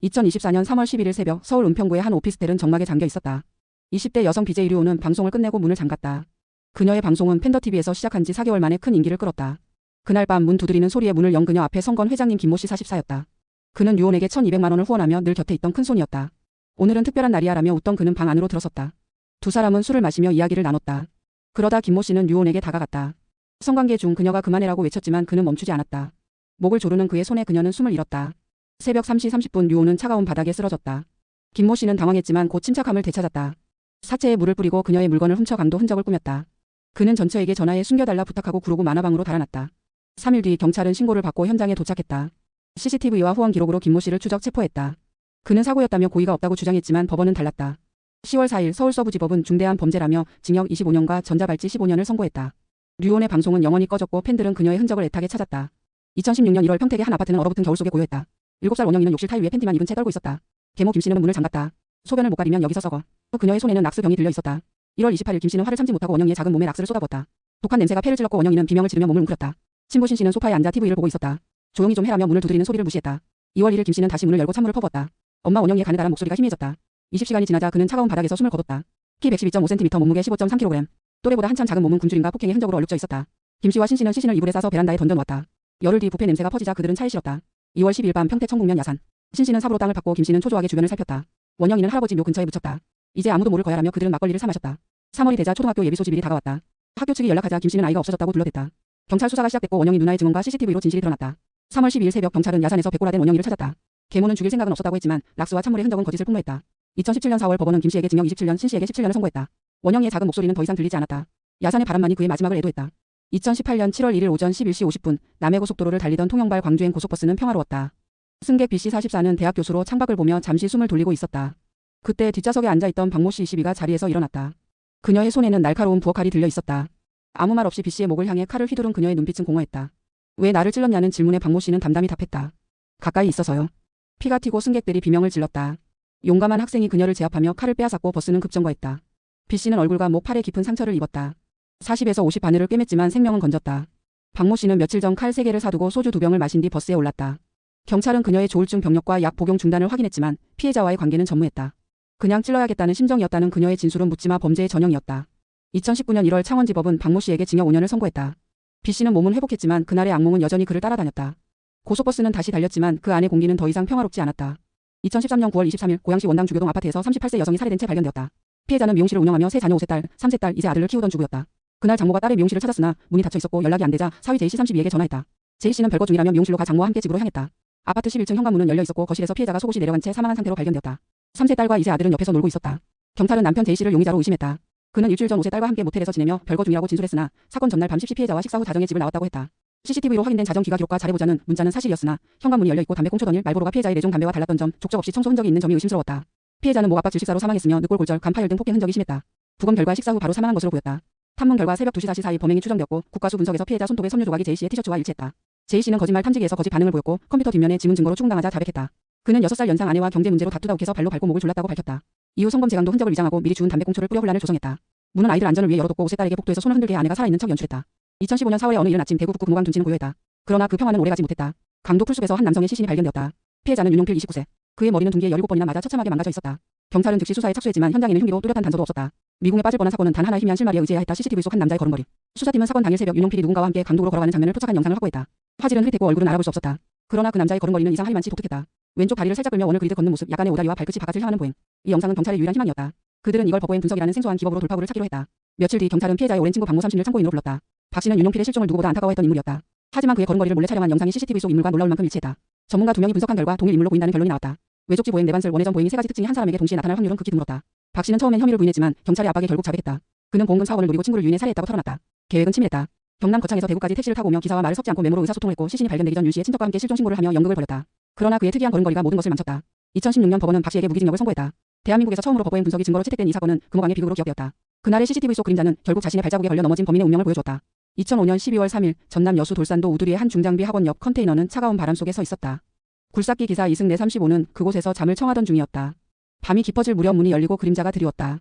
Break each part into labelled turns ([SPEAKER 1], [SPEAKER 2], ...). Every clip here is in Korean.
[SPEAKER 1] 2024년 3월 11일 새벽 서울 은평구의 한 오피스텔은 정막에 잠겨 있었다. 20대 여성 BJ 류호는 방송을 끝내고 문을 잠갔다. 그녀의 방송은 팬더TV에서 시작한 지 4개월 만에 큰 인기를 끌었다. 그날 밤 문 두드리는 소리에 문을 연 그녀 앞에 선 건 회장님 김모 씨 44였다. 그는 류호에게 1,200만 원을 후원하며 늘 곁에 있던 큰손이었다. 오늘은 특별한 날이야라며 웃던 그는 방 안으로 들어섰다. 두 사람은 술을 마시며 이야기를 나눴다. 그러다 김모 씨는 류호에게 다가갔다. 성관계 중 그녀가 그만해라고 외쳤지만 그는 멈추지 않았다. 목을 조르는 그의 손에 그녀는 숨을 잃었다. 새벽 3시 30분 류호는 차가운 바닥에 쓰러졌다. 김모 씨는 당황했지만 곧 침착함을 되찾았다. 사체에 물을 뿌리고 그녀의 물건을 훔쳐 강도 흔적을 꾸몄다. 그는 전처에게 전화해 숨겨달라 부탁하고 구로구 만화방으로 달아났다. 3일 뒤 경찰은 신고를 받고 현장에 도착했다. CCTV와 후원 기록으로 김모 씨를 추적 체포했다. 그는 사고였다며 고의가 없다고 주장했지만 법원은 달랐다. 10월 4일 서울서부지법은 중대한 범죄라며 징역 25년과 전자발찌 15년을 선고했다. 류호의 방송은 영원히 꺼졌고 팬들은 그녀의 흔적을 애타게 찾았다. 2016년 1월 평택의 한 아파트는 얼어붙은 겨울 속에 고요했다. 7살 원영이는 욕실 타일 위에 팬티만 입은 채 떨고 있었다. 계모 김씨는 문을 잠갔다. 소변을 못 가리면 여기서 썩어. 또 그녀의 손에는 락스병이 들려 있었다. 1월 28일 김씨는 화를 참지 못하고 원영이의 작은 몸에 락스를 쏟아부었다. 독한 냄새가 폐를 찔렀고 원영이는 비명을 지르며 몸을 웅크렸다. 친부 신씨는 소파에 앉아 TV를 보고 있었다. 조용히 좀 해라며 문을 두드리는 소리를 무시했다. 2월 1일 김씨는 다시 문을 열고 찬물을 퍼부었다. 엄마 원영이의 가느다란 목소리가 희미해졌다. 20시간이 지나자 그는 차가운 바닥에서 숨을 거뒀다. 키 112.5cm 몸무게 15.3kg. 또래보다 한참 작은 몸은 굶주림과 폭행의 흔적으로 얼룩져 있었다. 김씨와 신씨는 시신을 이불에 싸서 베란다에 던져놓았다. 열흘 뒤 부패 냄새가 퍼지자 그들은 차에 실었다. 2월 12일 밤 평택 청북면 야산. 신씨는 삽으로 땅을 팠고 김씨는 초조하게 주변을 살폈다. 원영이는 할아버지 묘 근처에 묻혔다. 이제 아무도 모를 거야라며 그들은 막걸리를 사 마셨다. 3월이 되자 초등학교 예비 소집일이 다가왔다. 학교 측이 연락하자 김씨는 아이가 없어졌다고 둘러댔다. 경찰 수사가 시작됐고 원영이 누나의 증언과 CCTV로 진실이 드러났다. 3월 12일 새벽 경찰은 야산에서 백골화된 원영이를 찾았다. 계모는 죽일 생각은 없었다고 했지만 락스와 찬물의 흔적은 거짓을 폭로했다. 2017년 4월 법원은 김씨에게 징역 27년, 신씨에게 17년을 선고했다. 원영이의 작은 목소리는 더 이상 들리지 않았다. 야산의 바람만이 그의 마지막을 애도했다. 2018년 7월 1일 오전 11시 50분 남해고속도로를 달리던 통영발 광주행 고속버스는 평화로웠다. 승객 B씨 44는 대학 교수로 창밖을 보며 잠시 숨을 돌리고 있었다. 그때 뒷좌석에 앉아있던 박모씨 22가 자리에서 일어났다. 그녀의 손에는 날카로운 부엌칼이 들려 있었다. 아무 말 없이 B씨의 목을 향해 칼을 휘두른 그녀의 눈빛은 공허했다. 왜 나를 찔렀냐는 질문에 박모씨는 담담히 답했다. 가까이 있어서요. 피가 튀고 승객들이 비명을 질렀다. 용감한 학생이 그녀를 제압하며 칼을 빼앗았고 버스는 급정거했다. B씨는 얼굴과 목, 팔에 깊은 상처를 입었다. 40에서 50 바늘을 꿰맸지만 생명은 건졌다. 박모씨는 며칠 전 칼 3개를 사두고 소주 2병을 마신 뒤 버스에 올랐다. 경찰은 그녀의 조울증 병력과 약 복용 중단을 확인했지만 피해자와의 관계는 전무했다. 그냥 찔러야겠다는 심정이었다는 그녀의 진술은 묻지마 범죄의 전형이었다. 2019년 1월 창원지법은 박모씨에게 징역 5년을 선고했다. B씨는 몸은 회복했지만 그날의 악몽은 여전히 그를 따라다녔다. 고속버스는 다시 달렸지만 그 안의 공기는 더 이상 평화롭지 않았다. 2013년 9월 23일 고양시 원당 주교동 아파트에서 38세 여성이 살해된 채 발견되었다. 피해자는 미용실을 운영하며 세 자녀 5세 딸, 3세 딸, 이제 아들을 키우던 주부였다. 그날 장모가 딸의 미용실을 찾았으나 문이 닫혀 있었고 연락이 안 되자 사위 제이씨 32에게 전화했다. 제이씨는 별거 중이라며 미용실로 가 장모와 함께 집으로 향했다. 아파트 11층 현관문은 열려 있었고 거실에서 피해자가 속옷이 내려간 채 사망한 상태로 발견되었다. 3세 딸과 이제 아들은 옆에서 놀고 있었다. 경찰은 남편 제이씨를 용의자로 의심했다. 그는 일주일 전 5세 딸과 함께 모텔에서 지내며 별거 중이라고 진술했으나 사건 전날 밤 10시 피해자와 식사 후 자정에 집을 나왔다고 했다. CCTV로 확인된 자정 귀가 기록과 잘해보자는 문자는 사실이었으나 현관문이 열려있고 담배 꽁초 던일 말보로가 피해자의 내종 담배와 달랐던 점, 족적 없이 청소 흔적이 있는 점이 의심스러웠다. 피해자는 목 압박 질식사로 사망했으며 늑골 골절, 간파열 등 폭행 흔적이 심했다. 부검 결과 식사 후 바로 사망한 것으로 보였다. 탐문 결과 새벽 2시 4시 사이 범행이 추정되었고 국과수 분석에서 피해자 손톱의 섬유 조각이 제이씨의 티셔츠와 일치했다. 제이씨는 거짓말 탐지기에서 거짓 반응을 보였고 컴퓨터 뒷면에 지문 증거로 추궁당하자 자백했다. 그는 6살 연상 아내와 경제 문제로 다투다 욱해서 발로 밟고 목을 졸랐다고 밝혔다. 이후 성범죄 강도 흔적을 위장하고 미리 주운 담배 꽁초를 뿌려 혼란을 조성했다. 문은 아이들 안전을 위해 열어뒀고 5세 딸에게 복도에서 손을 흔들게 해 아내가 살아있는 척 연출했다. 2015년 4월의 어느 이른 아침 대구 북구 금호강 둔치는 고요했다. 그러나 그 평화는 오래가지 못했다. 강도 풀숲에서 한 남성의 시신이 발견되었다. 피해자는 윤용필 29세. 그의 머리는 둔기에 17번이나 맞아 처참하게 망가져 있었다. 경찰은 즉시 수사에 착수했지만 현장에는 흉기도 뚜렷한 단서도 없었다. 미궁에 빠질 뻔한 사건은 단 하나의 희미한 실마리에 의지해야 했다. CCTV 속 한 남자의 걸음걸이. 수사팀은 사건 당일 새벽 윤용필이 누군가와 함께 강도로 걸어가는 장면을 포착한 영상을 확보했다. 화질은 흐릿했고 얼굴은 알아볼 수 없었다. 그러나 그 남자의 걸음걸이는 이상하리만치 독특했다. 왼쪽 다리를 살짝 끌며 원을 그리듯 걷는 모습, 약간의 오다리와 발끝이 바깥을 향하는 보행. 이 영상은 경찰의 유일한 희망이었다. 그들은 이걸 버거엔 분석이라는 생소한 기법으로 돌파구를 찾기로 했다. 며칠 뒤 경찰은 피해자의 오랜 친구 박모 삼신을 참고인으로 불렀다. 박 씨는 윤용필의 실종을 누구보다 안타까워했던 인물이었다. 하지만 그의 걸음걸이를 몰래 촬영한 영상이 CCTV 속 인물과 놀라울 만큼 일치했다. 전문가 2명이 분석한 결과 동일 인물로 보인다는 결론이 나왔다. 외족지 보행, 내반슬, 원해전 보행이 3가지 특징이 한 사람에게 동시에 나타날 확률은 극히 드물었다. 박 씨는 처음엔 혐의를 부인했지만 경찰의 압박에 결국 자백했다. 그는 보험금 4억 원을 노리고 친구를 유인해 살해했다고 털어놨다. 계획은 치밀했다. 경남 거창에서 대구까지 택시를 타고 오며 기사와 말을 섞지 않고 메모로 의사소통을 했고 시신이 발견되기 전 윤 씨의 친척과 함께 실종 신고를 하며 연극을 벌였다. 그러나 그의 특이한 걸음걸이가 모든 것을 망쳤다. 2016년 법원은 박 씨에게 무기징역을 선고했다. 대한민국에서 처음으로 법원 분석이 증거로 채택된 이 사건은 금호강의 비극으로 기억되었다. 그날의 CCTV 속 그림자는 결국 자신의 발자국에 걸려 넘어진 범인의 운명을 보여주었다. 2005년 12월 3일 전남 여수 돌산도 우두리의 한 중장비 학원 옆 컨테이너는 차가운 바람 속에 서 있었다. 굴삭기 기사 이승내 35는 그곳에서 잠을 청하던 중이었다. 밤이 깊어질 무렵 문이 열리고 그림자가 드리웠다.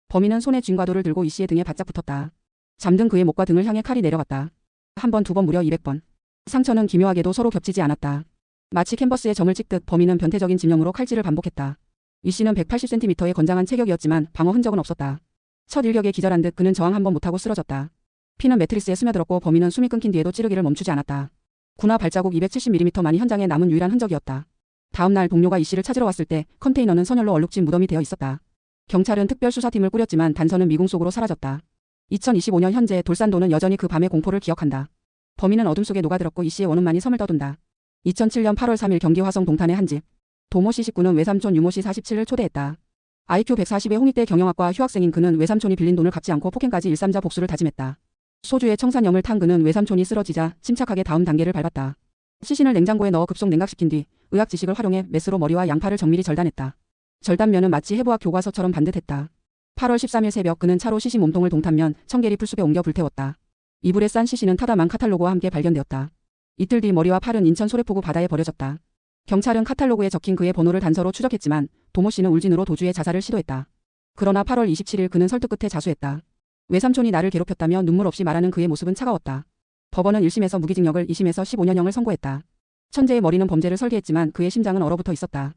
[SPEAKER 1] 범인은 손에 쥔과도를 들고 이 씨의 등에 바짝 붙었다. 잠든 그의 목과 등을 향해 칼이 내려갔다. 한 번, 두 번, 무려 200번. 상처는 기묘하게도 서로 겹치지 않았다. 마치 캔버스에 점을 찍듯 범인은 변태적인 지명으로 칼질을 반복했다. 이 씨는 180cm의 건장한 체격이었지만 방어 흔적은 없었다. 첫 일격에 기절한 듯 그는 저항 한번 못하고 쓰러졌다. 피는 매트리스에 스며들었고 범인은 숨이 끊긴 뒤에도 찌르기를 멈추지 않았다. 군화 발자국 270mm만이 현장에 남은 유일한 흔적이었다. 다음 날 동료가 이 씨를 찾으러 왔을 때 컨테이너는 선열로 얼룩진 무덤이 되어 있었다. 경찰은 특별수사팀을 꾸렸지만 단서는 미궁 속으로 사라졌다. 2025년 현재 돌산도는 여전히 그 밤의 공포를 기억한다. 범인은 어둠 속에 녹아들었고 이 씨의 원혼만이 섬을 떠돈다. 2007년 8월 3일 경기 화성 동탄의 한 집. 도모 씨 식구는 외삼촌 유모 씨 47을 초대했다. IQ 140의 홍익대 경영학과 휴학생인 그는 외삼촌이 빌린 돈을 갚지 않고 폭행까지 일삼자 복수를 다짐했다. 소주에 청산염을 탄 그는 외삼촌이 쓰러지자 침착하게 다음 단계를 밟았다. 시신을 냉장고에 넣어 급속 냉각시킨 뒤 의학 지식을 활용해 메스로 머리와 양팔을 정밀히 절단했다. 절단면은 마치 해부학 교과서처럼 반듯했다. 8월 13일 새벽 그는 차로 시신 몸통을 동탄면 청계리 풀숲에 옮겨 불태웠다. 이불에 싼 시신은 타다만 카탈로그와 함께 발견되었다. 이틀 뒤 머리와 팔은 인천 소래포구 바다에 버려졌다. 경찰은 카탈로그에 적힌 그의 번호를 단서로 추적했지만 도모 씨는 울진으로 도주해 자살을 시도했다. 그러나 8월 27일 그는 설득 끝에 자수했다. 외삼촌이 나를 괴롭혔다며 눈물 없이 말하는 그의 모습은 차가웠다. 법원은 1심에서 무기징역을 2심에서 15년형을 선고했다. 천재의 머리는 범죄를 설계했지만 그의 심장은 얼어붙어 있었다.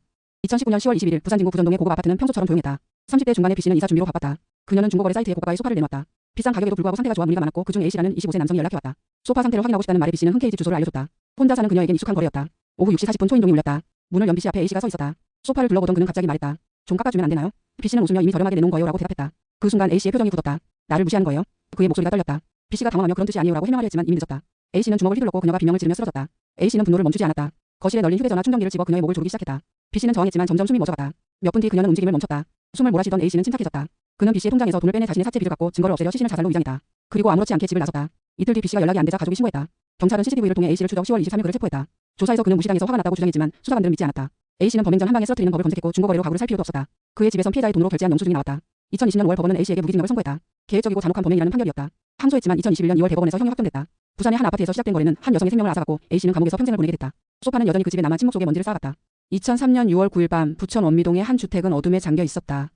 [SPEAKER 1] 2019년 10월 21일 부산 진구 부전동의 고급 아파트는 평소처럼 조용했다. 30대 중반의 B씨는 이사 준비로 바빴다. 그녀는 중고거래 사이트에 고가의 소파를 내놓았다. 비싼 가격에도 불구하고 상태가 좋아 문의가 많았고 그중 A씨라는 25세 남성이 연락해왔다. 소파 상태를 확인하고 싶다는 말에 B씨는 흔쾌히 집 주소를 알려줬다. 혼자 사는 그녀에겐 익숙한 거래였다. 오후 6시 40분 초인종이 울렸다. 문을 연 B씨 앞에 A씨가 서 있었다. 소파를 둘러보던 그는 갑자기 말했다. 좀 깎아주면 안 되나요? B씨는 웃으며 이미 저렴하게 내놓은 거예요 라고 대답했다. 그 순간 A씨의 표정이 굳었다. 나를 무시하는 거예요? 그의 목소리가 떨렸다. B씨가 당황하며 그런 뜻이 아니에요 라고 해명하려 했지만 이미 늦었다. A씨는 주먹을 휘둘렀고 그녀가 비명을 지르며 쓰러졌다. A씨는 분노를 멈추지 않았다. 거실에 널린 휴대전화 충전기를 집어 그녀의 목을 조르기 시작했다. B씨는 저항했지만 점점 숨이 멎어갔다. 몇 분 뒤 그녀는 움직임을 멈췄다. 숨을 몰아쉬던 A씨는 침착해졌다. 그는 B씨의 통장에서 돈을 빼내 자신의 사채 빚을 갚고 증거를 없애려 시신을 자살로 위장했다. 그리고 아무렇지 않게 집을 나섰다. 이틀 뒤 B씨가 연락이 안 되자 가족이 신고했다. 경찰은 CCTV를 통해 A씨를 추적 10월 23일 그를 체포했다. 조사에서 그는 무시당해서 화가 났다고 주장했지만 수사관들은 믿지 않았다. A씨는 범행 전 한 방에 쓰러뜨리는 법을 검색했고 중고거래로 가구를 살 필요도 없었다. 그의 집에선 피해자의 돈으로 결제한 영수증이 나왔다. 2020년 5월 법원은 A씨에게 무기징역을 선고했다. 계획적이고 잔혹한 범행이라는 판결이었다. 항소했지만 2021년 2월 대법원에서 형이 확정됐다. 부산의 한 아파트에서 시작된 거래는 한 여성의 생명을 앗아갔고 A씨는 감옥에서 평생을 보내게 됐다. 소파는 여전히 그 집에 남아 침묵 속에 먼지를 쌓아갔다. 2003년 6월 9일 밤 부천 원미동의 한 주택은 어둠에 잠겨 있었다.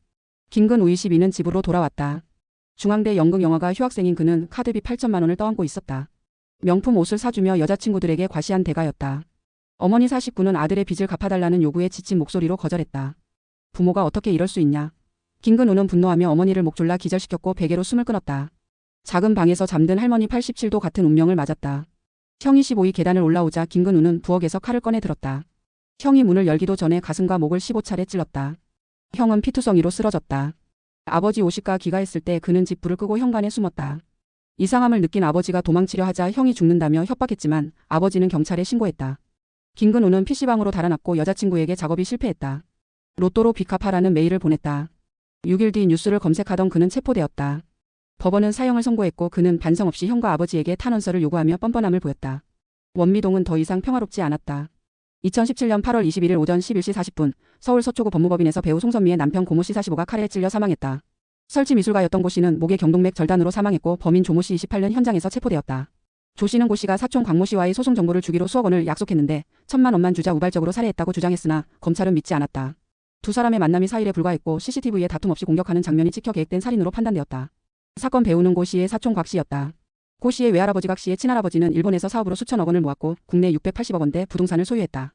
[SPEAKER 1] 김근 우이십이는 집으로 돌아왔다. 중앙대 연극영화과 휴학생인 그는 카드비 8천만 원을 떠안고 있었다. 명품 옷을 사주며 여자친구들에게 과시한 대가였다. 어머니 49는 아들의 빚을 갚아달라는 요구에 지친 목소리로 거절했다. 부모가 어떻게 이럴 수 있냐. 김근우는 분노하며 어머니를 목 졸라 기절시켰고 베개로 숨을 끊었다. 작은 방에서 잠든 할머니 87도 같은 운명을 맞았다. 형이 15위 계단을 올라오자 김근우는 부엌에서 칼을 꺼내 들었다. 형이 문을 열기도 전에 가슴과 목을 15차례 찔렀다. 형은 피투성이로 쓰러졌다. 아버지 50가 귀가했을 때 그는 집 불을 끄고 현관에 숨었다. 이상함을 느낀 아버지가 도망치려 하자 형이 죽는다며 협박했지만 아버지는 경찰에 신고했다. 김근우는 PC방으로 달아났고 여자친구에게 작업이 실패했다. 로또로 빚 갚아라는 메일을 보냈다. 6일 뒤 뉴스를 검색하던 그는 체포되었다. 법원은 사형을 선고했고 그는 반성 없이 형과 아버지에게 탄원서를 요구하며 뻔뻔함을 보였다. 원미동은 더 이상 평화롭지 않았다. 2017년 8월 21일 오전 11시 40분 서울 서초구 법무법인에서 배우 송선미의 남편 고모 씨 45가 칼에 찔려 사망했다. 설치미술가였던 고 씨는 목에 경동맥 절단으로 사망했고 범인 조모 씨 28년 현장에서 체포되었다. 조 씨는 고 씨가 사촌 광모 씨와의 소송 정보를 주기로 수억 원을 약속했는데 1,000만 원만 주자 우발적으로 살해했다고 주장했으나 검찰은 믿지 않았다. 두 사람의 만남이 사일에 불과했고 CCTV에 다툼 없이 공격하는 장면이 찍혀 계획된 살인으로 판단되었다. 사건 배우는 고 씨의 사촌 곽 씨였다. 고 씨의 외할아버지 곽 씨의 친할아버지는 일본에서 사업으로 수천억 원을 모았고 국내 680억 원대 부동산을 소유했다.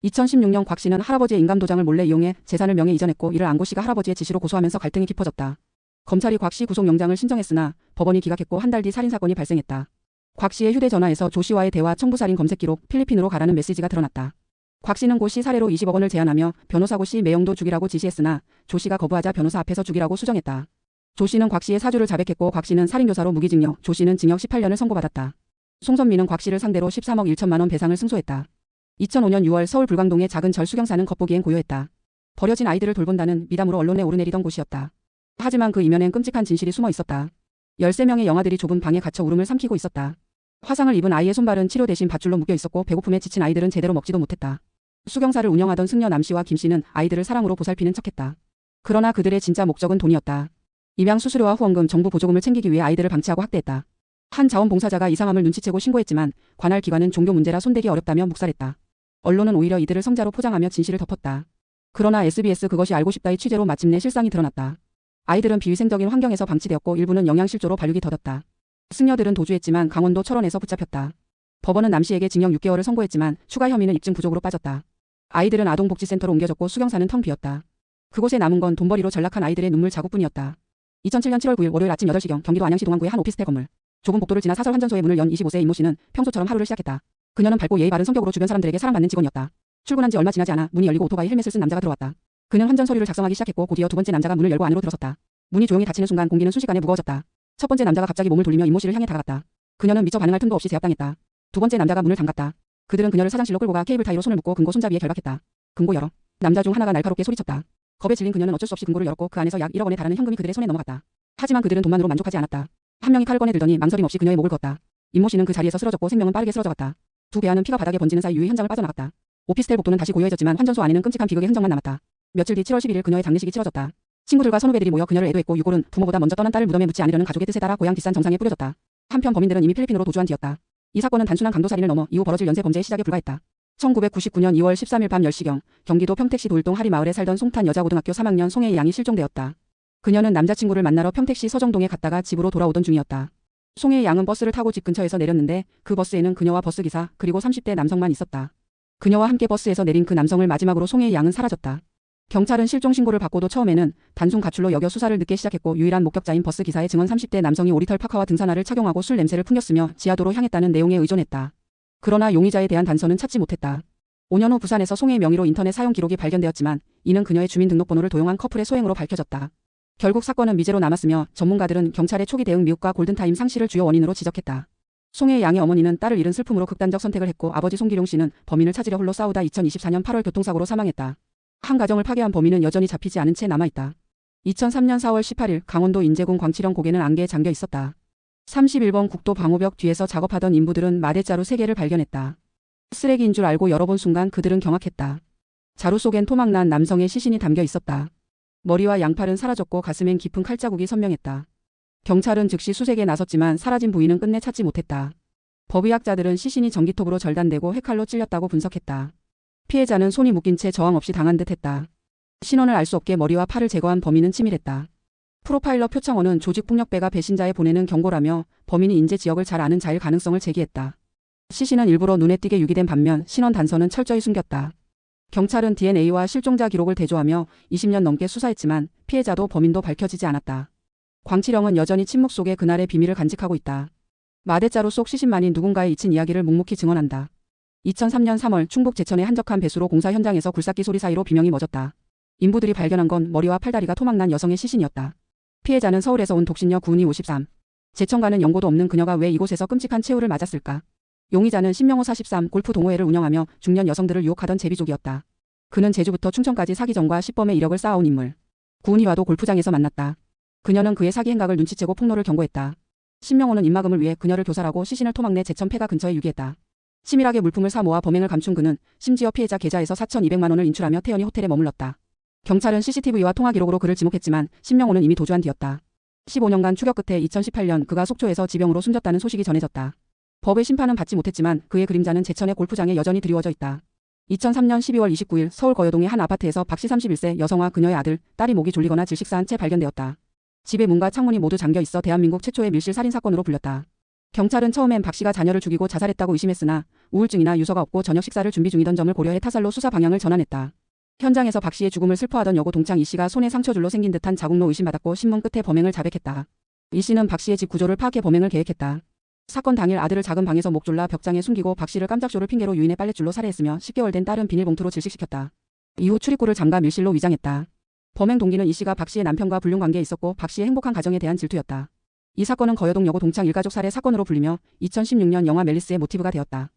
[SPEAKER 1] 2016년 곽 씨는 할아버지의 인감도장을 몰래 이용해 재산을 명예 이전했고 이를 안고 씨가 할아버지의 지시로 고소하면서 갈등이 깊어졌다. 검찰이 곽 씨 구속영장을 신청했으나 법원이 기각했고 한 달 뒤 살인사건이 발생했다. 곽 씨의 휴대전화에서 조 씨와의 대화 청부살인 검색기록 필리핀으로 가라는 메시지가 드러났다. 곽 씨는 고 씨 살해로 20억 원을 제안하며 변호사 고 씨 매형도 죽이라고 지시했으나 조 씨가 거부하자 변호사 앞에서 죽이라고 수정했다. 조 씨는 곽 씨의 사주를 자백했고 곽 씨는 살인교사로 무기징역, 조 씨는 징역 18년을 선고받았다. 송선미는 곽 씨를 상대로 13억 1천만 원 배상을 승소했다. 2005년 6월 서울 불광동의 작은 절 수경사는 겉보기엔 고요했다. 버려진 아이들을 돌본다는 미담으로 언론에 오르내리던 곳이었다. 하지만 그 이면엔 끔찍한 진실이 숨어 있었다. 13명의 영아들이 좁은 방에 갇혀 울음을 삼키고 있었다. 화상을 입은 아이의 손발은 치료 대신 밧줄로 묶여 있었고 배고픔에 지친 아이들은 제대로 먹지도 못했다. 수경사를 운영하던 승려 남 씨와 김 씨는 아이들을 사랑으로 보살피는 척했다. 그러나 그들의 진짜 목적은 돈이었다. 입양 수수료와 후원금, 정부 보조금을 챙기기 위해 아이들을 방치하고 학대했다. 한 자원봉사자가 이상함을 눈치채고 신고했지만 관할 기관은 종교 문제라 손대기 어렵다며 묵살했다. 언론은 오히려 이들을 성자로 포장하며 진실을 덮었다. 그러나 SBS 그것이 알고 싶다의 취재로 마침내 실상이 드러났다. 아이들은 비위생적인 환경에서 방치되었고 일부는 영양실조로 발육이 더뎠다. 승려들은 도주했지만 강원도 철원에서 붙잡혔다. 법원은 남 씨에게 징역 6개월을 선고했지만 추가 혐의는 입증 부족으로 빠졌다. 아이들은 아동복지센터로 옮겨졌고 수경사는 텅 비었다. 그곳에 남은 건 돈벌이로 전락한 아이들의 눈물 자국뿐이었다. 2007년 7월 9일 월요일 아침 8시경 경기도 안양시 동안구의 한 오피스텔 건물. 좁은 복도를 지나 사설 환전소의 문을 연 25세의 임모 씨는 평소처럼 하루를 시작했다. 그녀는 밝고 예의 바른 성격으로 주변 사람들에게 사랑받는 직원이었다. 출근한 지 얼마 지나지 않아 문이 열리고 오토바이 헬멧을 쓴 남자가 들어왔다. 그는 환전 서류를 작성하기 시작했고 곧이어 두 번째 남자가 문을 열고 안으로 들어섰다. 문이 조용히 닫히는 순간 공기는 순식간에 무거워졌다. 첫 번째 남자가 갑자기 몸을 돌리며 임모 씨를 향해 다가갔다. 그녀는 미처 반응할 틈도 없이 제압당했다. 두 번째 남자가 문을 잠갔다. 그들은 그녀를 사장실로 끌고 가 케이블 타이로 손을 묶고 금고 손잡이에 결박했다. 금고 열어. 남자 중 하나가 날카롭게 소리쳤다. 겁에 질린 그녀는 어쩔 수 없이 금고를 열었고 그 안에서 약 1억 원에 달하는 현금이 그들의 손에 넘어갔다. 하지만 그들은 돈만으로 만족하지 않았다. 한 명이 칼을 꺼내 들더니 망설임 없이 그녀의 목을 그었다. 임모 씨는 그 자리에서 쓰러졌고 생명은 빠르게 쓰러져갔다. 두 배아는 피가 바닥에 번지는 사이 유의 현장을 빠져나갔다. 오피스텔 복도는 다시 고요해졌지만 환전소 안에는 끔찍한 비극의 흔적만 남았다. 며칠 뒤 7월 11일 그녀의 장례식이 치러졌다. 친구들과 선후배들이 모여 그녀를 애도했고 유골은 부모보다 먼저 떠난 딸을 무덤에 묻지 않으려는 가족의 뜻에 따라 고향 뒷산 정상에 뿌려졌다. 한편 범인들은 이미 필리핀으로 도주한 뒤였다. 이 사건은 단순한 강도살인을 넘어 이후 벌어질 연쇄 범죄의 시작에 불과했다. 1999년 2월 13일 밤 10시경 경기도 평택시 도일동 하리마을에 살던 송탄 여자고등학교 3학년 송혜이 양이 실종되었다. 그녀는 남자친구를 만나러 평택시 서정동에 갔다가 집으로 돌아오던 중이었다. 송혜이 양은 버스를 타고 집 근처에서 내렸는데 그 버스에는 그녀와 버스기사 그리고 30대 남성만 있었다. 그녀와 함께 버스에서 내린 그 남성을 마지막으로 송혜이 양은 사라졌다. 경찰은 실종 신고를 받고도 처음에는 단순 가출로 여겨 수사를 늦게 시작했고 유일한 목격자인 버스기사의 증언 30대 남성이 오리털 파카와 등산화를 착용하고 술 냄새를 풍겼으며 지하도로 향했다는 내용에 의존했다. 그러나 용의자에 대한 단서는 찾지 못했다. 5년 후 부산에서 송혜의 명의로 인터넷 사용 기록이 발견되었지만 이는 그녀의 주민등록번호를 도용한 커플의 소행으로 밝혀졌다. 결국 사건은 미제로 남았으며 전문가들은 경찰의 초기 대응 미흡과 골든타임 상실을 주요 원인으로 지적했다. 송혜의 양의 어머니는 딸을 잃은 슬픔으로 극단적 선택을 했고 아버지 송기룡 씨는 범인을 찾으려 홀로 싸우다 2024년 8월 교통사고로 사망했다. 한 가정을 파괴한 범인은 여전히 잡히지 않은 채 남아있다. 2003년 4월 18일 강원도 인제군 광치령 고개는 안개에 잠겨 있었다. 31번 국도 방호벽 뒤에서 작업하던 인부들은 마대자루 3개를 발견했다. 쓰레기인 줄 알고 열어본 순간 그들은 경악했다. 자루 속엔 토막난 남성의 시신이 담겨 있었다. 머리와 양팔은 사라졌고 가슴엔 깊은 칼자국이 선명했다. 경찰은 즉시 수색에 나섰지만 사라진 부위는 끝내 찾지 못했다. 법의학자들은 시신이 전기톱으로 절단되고 회칼로 찔렸다고 분석했다. 피해자는 손이 묶인 채 저항 없이 당한 듯했다. 신원을 알 수 없게 머리와 팔을 제거한 범인은 치밀했다. 프로파일러 표창원은 조직폭력배가 배신자에 보내는 경고라며 범인이 인제 지역을 잘 아는 자일 가능성을 제기했다. 시신은 일부러 눈에 띄게 유기된 반면 신원 단서는 철저히 숨겼다. 경찰은 DNA와 실종자 기록을 대조하며 20년 넘게 수사했지만 피해자도 범인도 밝혀지지 않았다. 광치령은 여전히 침묵 속에 그날의 비밀을 간직하고 있다. 마대자루 속 시신만이 누군가의 잊힌 이야기를 묵묵히 증언한다. 2003년 3월 충북 제천의 한적한 배수로 공사 현장에서 굴삭기 소리 사이로 비명이 멎었다. 인부들이 발견한 건 머리와 팔다리가 토막난 여성의 시신이었다. 피해자는 서울에서 온 독신녀 구은희 53. 제천과는 연고도 없는 그녀가 왜 이곳에서 끔찍한 최후를 맞았을까? 용의자는 신명호 43 골프 동호회를 운영하며 중년 여성들을 유혹하던 제비족이었다. 그는 제주부터 충청까지 사기전과 시범의 이력을 쌓아온 인물. 구은희와도 골프장에서 만났다. 그녀는 그의 사기 행각을 눈치채고 폭로를 경고했다. 신명호는 입막음을 위해 그녀를 교살하고 시신을 토막내 제천 폐가 근처에 유기했다. 치밀하게 물품을 사 모아 범행을 감춘 그는 심지어 피해자 계좌에서 4,200만 원을 인출하며 태연히 호텔에 머물렀다. 경찰은 CCTV와 통화 기록으로 그를 지목했지만 신명호는 이미 도주한 뒤였다. 15년간 추격 끝에 2018년 그가 속초에서 지병으로 숨졌다는 소식이 전해졌다. 법의 심판은 받지 못했지만 그의 그림자는 제천의 골프장에 여전히 드리워져 있다. 2003년 12월 29일 서울 거여동의 한 아파트에서 박씨 31세 여성과 그녀의 아들, 딸이 목이 졸리거나 질식사한 채 발견되었다. 집의 문과 창문이 모두 잠겨 있어 대한민국 최초의 밀실 살인 사건으로 불렸다. 경찰은 처음엔 박씨가 자녀를 죽이고 자살했다고 의심했으나 우울증이나 유서가 없고 저녁 식사를 준비 중이던 점을 고려해 타살로 수사 방향을 전환했다. 현장에서 박씨의 죽음을 슬퍼하던 여고 동창 이씨가 손에 상처줄로 생긴 듯한 자국로 의심받았고 신문 끝에 범행을 자백했다. 이씨는 박씨의 집 구조를 파악해 범행을 계획했다. 사건 당일 아들을 작은 방에서 목 졸라 벽장에 숨기고 박씨를 깜짝쇼를 핑계로 유인해 빨랫줄로 살해했으며 10개월 된 딸은 비닐봉투로 질식시켰다. 이후 출입구를 잠가 밀실로 위장했다. 범행 동기는 이씨가 박씨의 남편과 불륜 관계에 있었고 박씨의 행복한 가정에 대한 질투였다. 이 사건은 거여동 여고 동창 일가족 살해 사건으로 불리며 2016년 영화 멜리스의 모티브가 되었다.